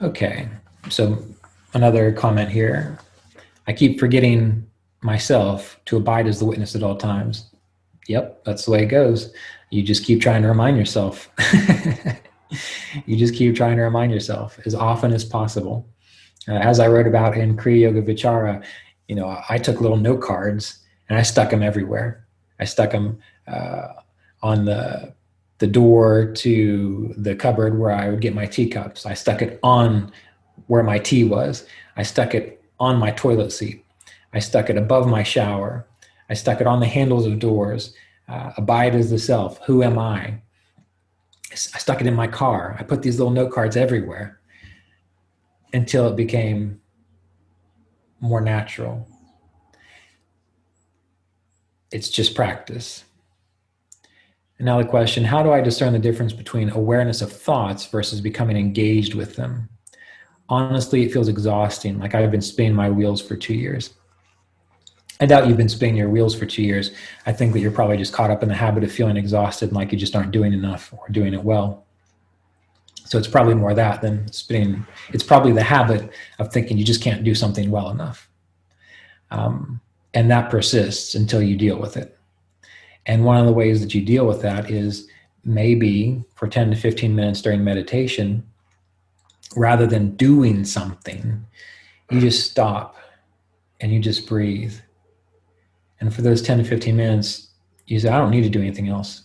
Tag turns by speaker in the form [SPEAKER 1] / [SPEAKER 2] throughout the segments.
[SPEAKER 1] Okay, so another comment here. I keep forgetting myself to abide as the witness at all times. Yep, that's the way it goes. You just keep trying to remind yourself. You just keep trying to remind yourself as often as possible. As I wrote about in Kriya Yoga Vichara, I took little note cards and I stuck them everywhere. I stuck them on the door to the cupboard where I would get my teacups. I stuck it on where my tea was. I stuck it on my toilet seat. I stuck it above my shower. I stuck it on the handles of doors. Abide as the self. Who am I? I stuck it in my car. I put these little note cards everywhere until it became more natural. It's just practice. And now the question, how do I discern the difference between awareness of thoughts versus becoming engaged with them? Honestly, it feels exhausting, like I've been spinning my wheels for 2 years. I doubt you've been spinning your wheels for 2 years. I think that you're probably just caught up in the habit of feeling exhausted and like you just aren't doing enough or doing it well. So it's probably more that than spinning. It's probably the habit of thinking you just can't do something well enough. And that persists until you deal with it. And one of the ways that you deal with that is maybe for 10 to 15 minutes during meditation, rather than doing something, you just stop and you just breathe. And for those 10 to 15 minutes, you say, I don't need to do anything else.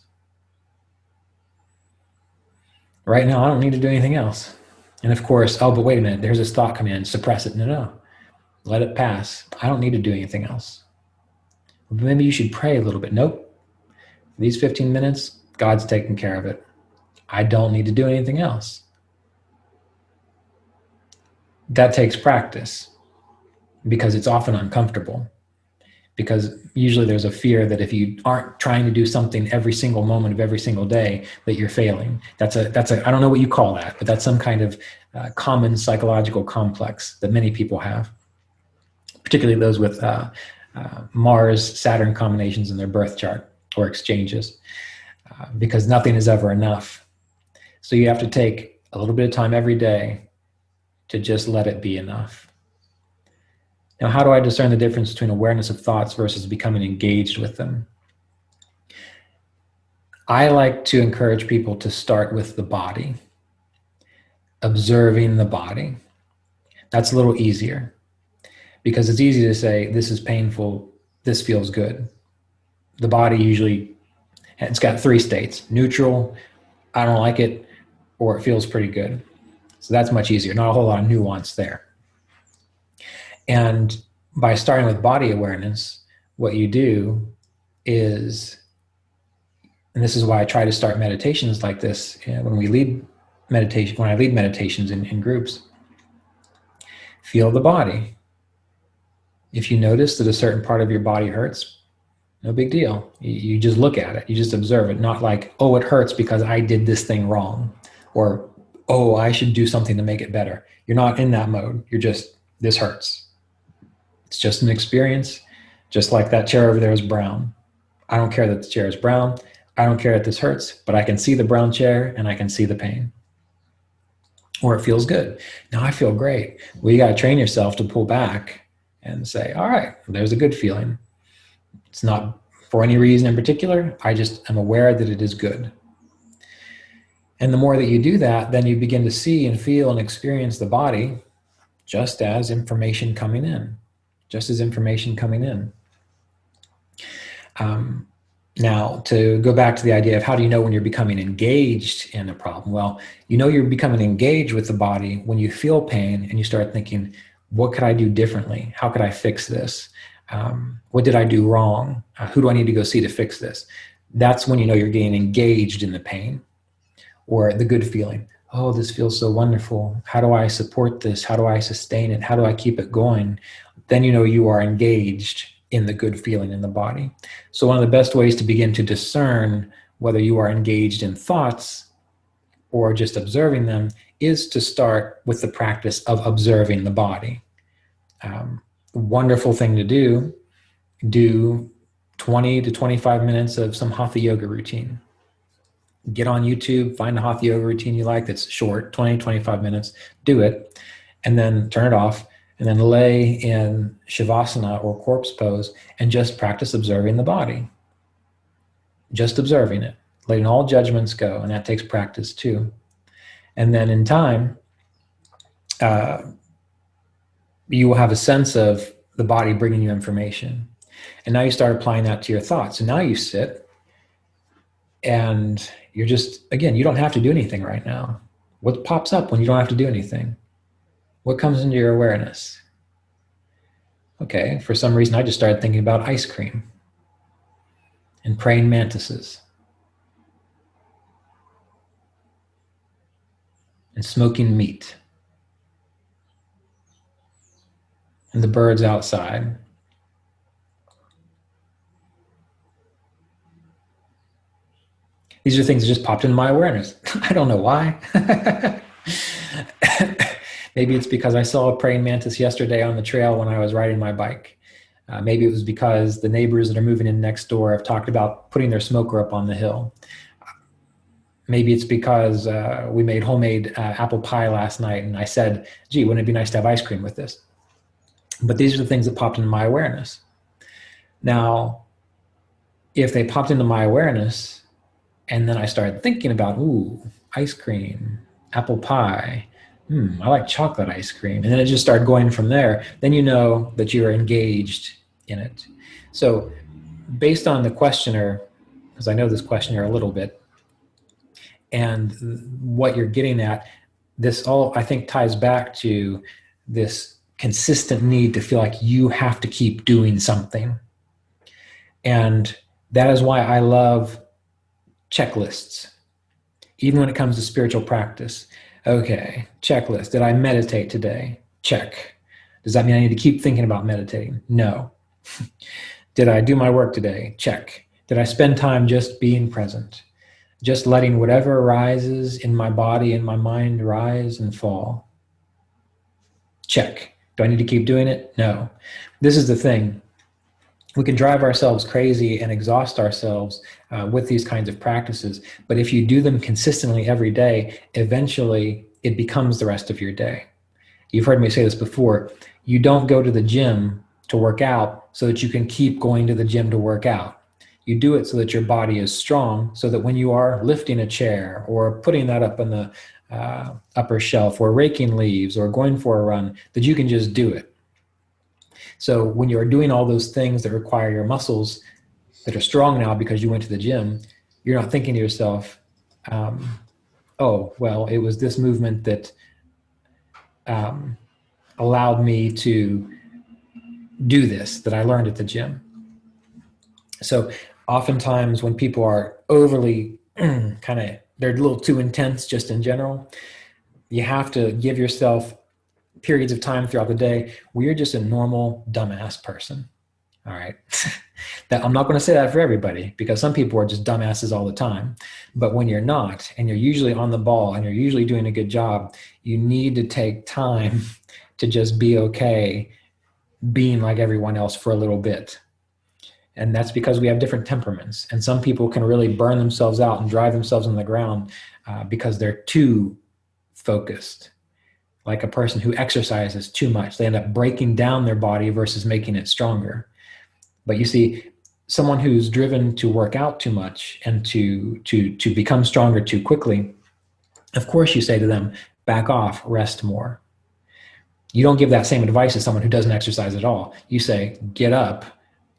[SPEAKER 1] Right now, I don't need to do anything else. And of course, oh, but wait a minute, there's this thought come in, suppress it. No. Let it pass. I don't need to do anything else. Maybe you should pray a little bit. Nope. For these 15 minutes, God's taking care of it. I don't need to do anything else. That takes practice because it's often uncomfortable. Because usually there's a fear that if you aren't trying to do something every single moment of every single day, that you're failing. That's a I don't know what you call that, but that's some kind of common psychological complex that many people have, particularly those with Mars-Saturn combinations in their birth chart or exchanges, because nothing is ever enough. So you have to take a little bit of time every day to just let it be enough. Now, how do I discern the difference between awareness of thoughts versus becoming engaged with them? I like to encourage people to start with the body, observing the body. That's a little easier because it's easy to say, this is painful, this feels good. The body usually, it's got 3 states: neutral, I don't like it, or it feels pretty good. So that's much easier, not a whole lot of nuance there. And by starting with body awareness, what you do is, and this is why I try to start meditations like this when I lead meditations in groups, feel the body. If you notice that a certain part of your body hurts, no big deal. You just look at it, you just observe it, not like, oh, it hurts because I did this thing wrong, or, oh, I should do something to make it better. You're not in that mode. You're just, this hurts. It's just an experience, just like that chair over there is brown. I don't care that the chair is brown. I don't care that this hurts, but I can see the brown chair and I can see the pain. Or it feels good. Now I feel great. Well, you got to train yourself to pull back and say, all right, there's a good feeling. It's not for any reason in particular. I just am aware that it is good. And the more that you do that, then you begin to see and feel and experience the body just as information coming in. Now, to go back to the idea of how do you know when you're becoming engaged in a problem? Well, you know you're becoming engaged with the body when you feel pain and you start thinking, what could I do differently? How could I fix this? What did I do wrong? Who do I need to go see to fix this? That's when you know you're getting engaged in the pain or the good feeling. Oh, this feels so wonderful. How do I support this? How do I sustain it? How do I keep it going? Then you know you are engaged in the good feeling in the body. So one of the best ways to begin to discern whether you are engaged in thoughts or just observing them is to start with the practice of observing the body. Wonderful thing to do 20 to 25 minutes of some hatha yoga routine. Get on YouTube, find a hot yoga routine you like that's short, 20, 25 minutes, do it, and then turn it off, and then lay in Shavasana or corpse pose and just practice observing the body. Just observing it, letting all judgments go, and that takes practice too. And then in time, you will have a sense of the body bringing you information. And now you start applying that to your thoughts. And now you sit and you're just, again, you don't have to do anything right now. What pops up when you don't have to do anything? What comes into your awareness? Okay, for some reason, I just started thinking about ice cream and praying mantises and smoking meat and the birds outside. These are things that just popped into my awareness. I don't know why. Maybe it's because I saw a praying mantis yesterday on the trail when I was riding my bike. Maybe it was because the neighbors that are moving in next door have talked about putting their smoker up on the hill. Maybe it's because we made homemade apple pie last night and I said, gee, wouldn't it be nice to have ice cream with this? But these are the things that popped into my awareness. Now, if they popped into my awareness and then I started thinking about, ooh, ice cream, apple pie, I like chocolate ice cream. And then it just started going from there. Then you know that you're engaged in it. So based on the questioner, because I know this questioner a little bit, and what you're getting at, this all, I think, ties back to this consistent need to feel like you have to keep doing something. And that is why I love checklists, even when it comes to spiritual practice. Okay, checklist. Did I meditate today? Check. Does that mean I need to keep thinking about meditating? No. Did I do my work today? Check. Did I spend time just being present? Just letting whatever arises in my body and my mind rise and fall? Check. Do I need to keep doing it? No. This is the thing. We can drive ourselves crazy and exhaust ourselves with these kinds of practices. But if you do them consistently every day, eventually it becomes the rest of your day. You've heard me say this before. You don't go to the gym to work out so that you can keep going to the gym to work out. You do it so that your body is strong, so that when you are lifting a chair or putting that up on the upper shelf or raking leaves or going for a run, that you can just do it. So when you're doing all those things that require your muscles that are strong now because you went to the gym, you're not thinking to yourself, oh, well, it was this movement that allowed me to do this, that I learned at the gym. So oftentimes when people are overly they're a little too intense just in general, you have to give yourself periods of time throughout the day where you're just a normal dumbass person. All right. That I'm not going to say that for everybody, because some people are just dumbasses all the time. But when you're not, and you're usually on the ball and you're usually doing a good job, you need to take time to just be okay being like everyone else for a little bit. And that's because we have different temperaments. And some people can really burn themselves out and drive themselves on the ground because they're too focused. Like a person who exercises too much. They end up breaking down their body versus making it stronger. But you see, someone who's driven to work out too much and to become stronger too quickly, of course you say to them, back off, rest more. You don't give that same advice to someone who doesn't exercise at all. You say, get up,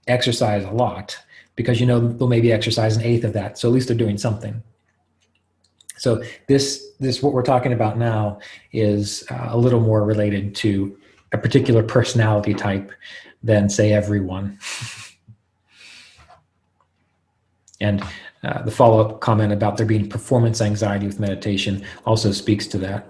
[SPEAKER 1] exercise a lot, because you know they'll maybe exercise 1/8 of that. So at least they're doing something. So this what we're talking about now is a little more related to a particular personality type than, say, everyone. And the follow-up comment about there being performance anxiety with meditation also speaks to that.